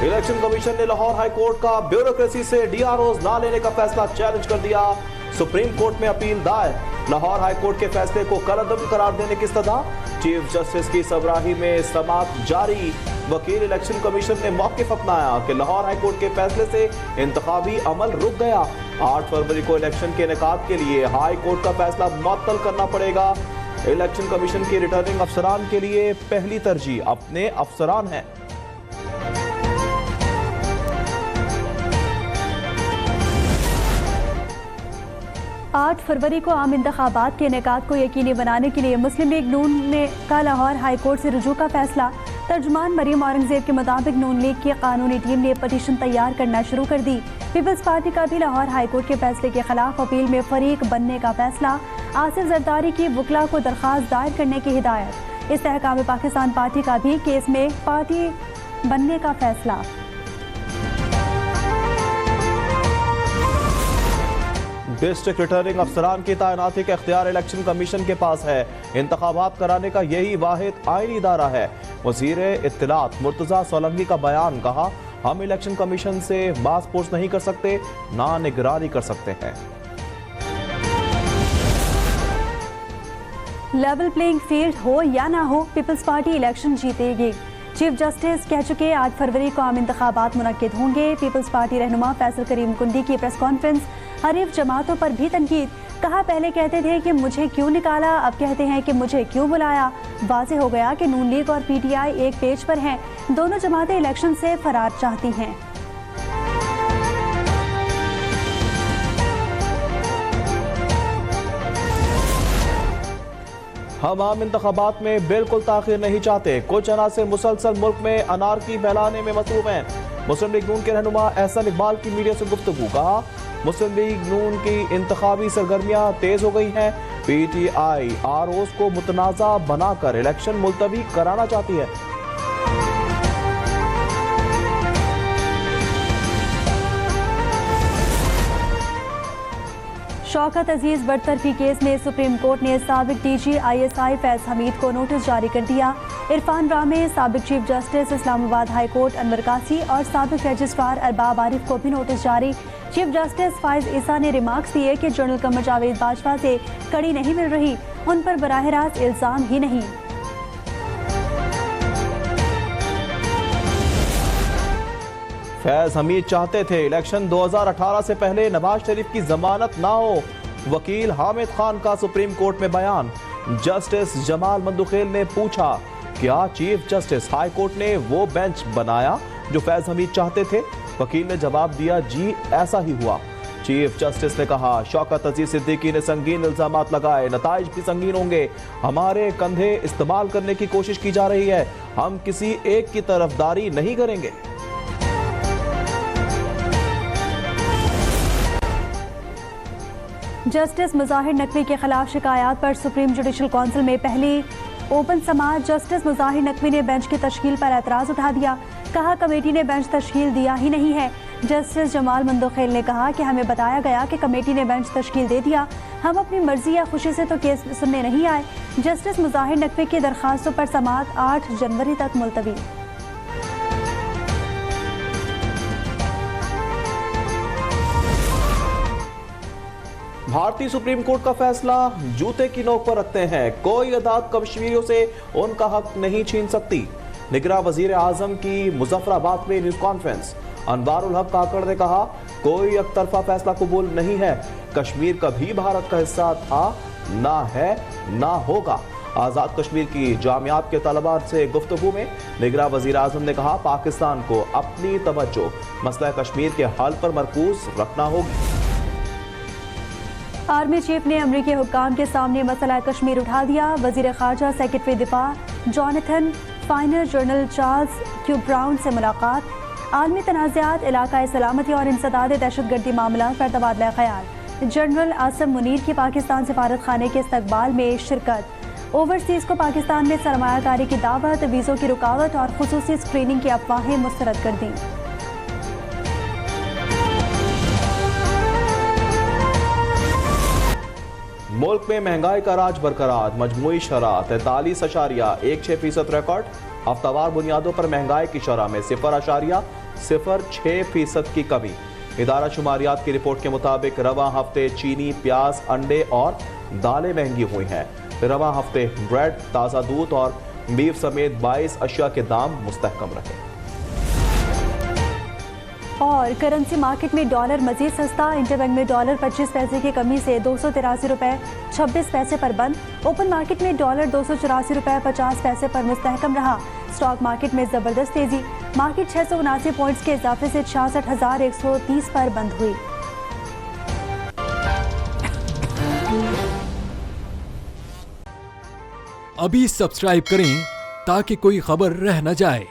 Election commission ने Lahore high court का bureaucracy से डीआरओज ना लेने का फैसला चैलेंज कर दिया। सुप्रीम कोर्ट में अपील दायर। लाहौर हाई कोर्ट के फैसले को कलअदब करार देने की सदा। चीफ जस्टिस की सबराही में समाअत जारी। वकील इलेक्शन कमीशन ने मौक़िफ़ अपनाया कि लाहौर हाई कोर्ट के फैसले से इंतखाबी अमल रुक गया। 8 फरवरी को इलेक्शन के इनेकाद के लिए हाई कोर्ट का फैसला मुअत्तल करना पड़ेगा। इलेक्शन कमीशन के रिटर्निंग अफसरान के लिए पहली तरजीह अपने अफसरान हैं। आठ फरवरी को आम इंतखाबात के इनेकाद को यकीनी बनाने के लिए मुस्लिम लीग नून ने का लाहौर हाई कोर्ट से रुजू का फैसला। तर्जुमान मरीम औरंगजेब के मुताबिक नून लीग की कानूनी टीम ने पटिशन तैयार करना शुरू कर दी। पीपल्स पार्टी का भी लाहौर हाई कोर्ट के फैसले के खिलाफ अपील में फरीक बनने का फैसला। आसिफ जरदारी की वकला को दरख्वास्त दायर करने की हिदायत। इस्तेहकाम पाकिस्तान पार्टी का भी केस में पार्टी बनने का फैसला। डिस्ट्रिक्ट रिटर्निंग अफसरान की तैनाती का इख्तियार इलेक्शन कमीशन के पास है। इंतखाबात कराने का यही वाहिद आईनी इदारा है। वज़ीर इत्तलात मुर्तज़ा सोलंकी का बयान, कहा हम इलेक्शन कमीशन से बास पोर्स नहीं कर सकते, ना निगरानी कर सकते हैं। लेवल प्लेइंग फील्ड हो या ना हो, पीपल्स पार्टी इलेक्शन जीतेगी। चीफ जस्टिस कह चुके 8 फरवरी को आम इंतखाबात मुनक्किद होंगे। पीपल्स पार्टी रहनुमा फैसल करीम कुंडी की प्रेस कॉन्फ्रेंस। हरीफ जमातों पर भी तनकीद, कहा पहले कहते थे कि मुझे क्यों निकाला, अब कहते हैं कि मुझे क्यों बुलाया। वाज़ेह हो गया कि नून लीग और पीटीआई एक पेज पर हैं। दोनों जमातें इलेक्शन से फरार चाहती हैं। हम आम इंतखाबात में बिल्कुल ताखिर नहीं चाहते। कुछ अनासर मुसलसल मुल्क में अनारकी फैलाने में मसरूफ हैं। मुस्लिम लीग नून के रहनुमा एहसन इकबाल की मीडिया से गुफ्तगू, कहा मुस्लिम लीग नून की इंतखाबी सरगर्मियां तेज हो गई हैं। पीटीआई आरओज को मुतनाज़ा बनाकर इलेक्शन मुलतवी कराना चाहती है। शौकत अजीज बरतरफी केस में सुप्रीम कोर्ट ने साबिक डीजी ISI फैज हमीद को नोटिस जारी कर दिया। इरफान रामे, साबिक chief justice Islamabad high court Anwar कासी और साबिक रजिस्ट्रार अरबाब आरिफ को भी नोटिस जारी। चीफ जस्टिस फाइज ईसा ने रिमार्क्स दिए कि जनरल कमर जावेद बाजवा से कड़ी नहीं मिल रही, उन पर बराह रास्त इल्जाम ही नहीं। फैज हमीद चाहते थे इलेक्शन 2018 से पहले नवाज शरीफ की जमानत ना हो। वकील हामिद खान का सुप्रीम कोर्ट में बयान। जस्टिस जमाल मंदुखेल ने पूछा, क्या चीफ जस्टिस हाई कोर्ट ने वो बेंच बनाया जो फैज हमीद चाहते थे? वकील ने जवाब दिया, जी ऐसा ही हुआ। चीफ जस्टिस ने कहा, शौकत अजीज सिद्दीकी ने संगीन इल्जामात लगाए, नताइज भी संगीन होंगे। हमारे कंधे इस्तेमाल करने की कोशिश की जा रही है, हम किसी एक की तरफदारी नहीं करेंगे। जस्टिस मुजाहिर नकवी के खिलाफ शिकायत पर सुप्रीम जुडिशल काउंसिल में पहली ओपन समाअत। जस्टिस मुजाहिर नकवी ने बेंच की तश्कील पर एतराज़ उठा दिया, कहा कमेटी ने बेंच तश्कील दिया ही नहीं है। जस्टिस जमाल मंदुखेल ने कहा कि हमें बताया गया कि कमेटी ने बेंच तश्कील दे दिया, हम अपनी मर्जी या खुशी से तो केस सुनने नहीं आए। जस्टिस मुजाहिर नकवी की दरखास्तों पर समाअत 8 जनवरी तक मुलतवी। भारतीय सुप्रीम कोर्ट का फैसला जूते की नोक पर रखते हैं। कोई अदालत कश्मीरियों से उनका हक नहीं छीन सकती। निगरां वजीर आजम की मुजफ्फराबाद में न्यूज कॉन्फ्रेंस। अनवारुल हक काकड़ ने कहा, कोई एकतरफा फैसला कबूल नहीं है। कश्मीर कभी भारत का हिस्सा था, ना है, ना होगा। आज़ाद कश्मीर की जामियात के तलबा से गुफ्तगू में निगरां वजीर आजम ने कहा, पाकिस्तान को अपनी तवज्जो मसला कश्मीर के हल पर मरकूज रखना होगी। आर्मी चीफ ने अमरीकी हुक्काम के सामने मसला कश्मीर उठा दिया। वजीर खारजा सेक्रेटरी दिफा Jonathan Finer General Charles Q Brown से मुलाकात। आलमी तनाज़ात, इलाकाई सलामती और इंसदाद दहशतगर्दी मामला पर तबादला ख्याल। जनरल आसिम मुनीर की पाकिस्तान सफारत खाने के इस्तकबाल में शिरकत। ओवरसीज को पाकिस्तान में सरमायाकारी की दावत, वीज़ों की रुकावट और खुसूसी स्क्रीनिंग की अफवाहें मुस्तरद कर दी। मुल्क में महंगाई का राज बरकरार। मजमूई शरह 43.16% रिकॉर्ड। हफ्तावार बुनियादों पर महंगाई की शरह में 0.43 0.06% की कमी। इदारा शुमारियात की रिपोर्ट के मुताबिक रवा हफ्ते चीनी, प्याज, अंडे और दालें महंगी हुई हैं। रवा हफ्ते ब्रेड, ताज़ा दूध और बीफ समेत 22 अशिया के दाम मुस्तहकम रहे। और करेंसी मार्केट में डॉलर मजीद सस्ता। इंटरबैंक में डॉलर 25 पैसे की कमी से 283 रुपए 26 पैसे पर बंद। ओपन मार्केट में डॉलर 284 रुपए 50 पैसे पर मुस्तहकम रहा। स्टॉक मार्केट में जबरदस्त तेजी। मार्केट 679 पॉइंट्स के इजाफे से 66,130 पर बंद हुई। अभी सब्सक्राइब करें ताकि कोई खबर रह न जाए।